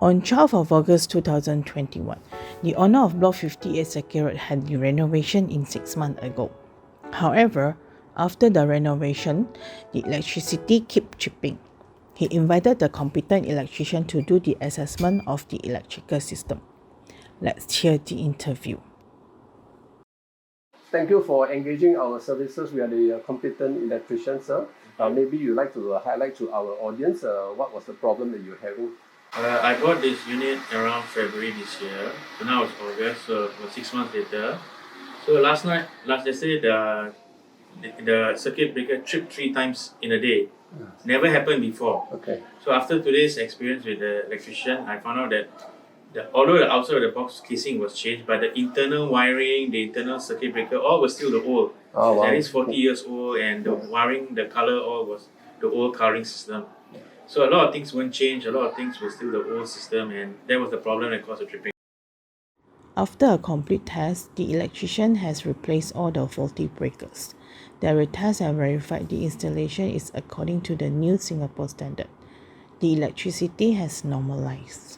On 12th of August 2021, the owner of Block 58 Circuit Road had the renovation in 6 months ago. However, after the renovation, the electricity kept tripping. He invited the competent electrician to do the assessment of the electrical system. Let's hear the interview. Thank you for engaging our services. We are the competent electrician, sir. Maybe you'd like to highlight to our audience what was the problem that you're having. I bought this unit around February this year. So now it's August, so it was 6 months later. So last yesterday, the circuit breaker tripped 3 times in a day. Never happened before. Okay. So after today's experience with the electrician, I found out that although the outside of the box casing was changed, but the internal wiring, the internal circuit breaker, all was still the old. Oh, wow. That is 40 years old, and the wiring, the color, all was the old coloring system. So a lot of things weren't changed, a lot of things were still the old system, and that was the problem that caused the tripping. After a complete test, the electrician has replaced all the faulty breakers. The tests have verified the installation is according to the new Singapore standard. The electricity has normalized.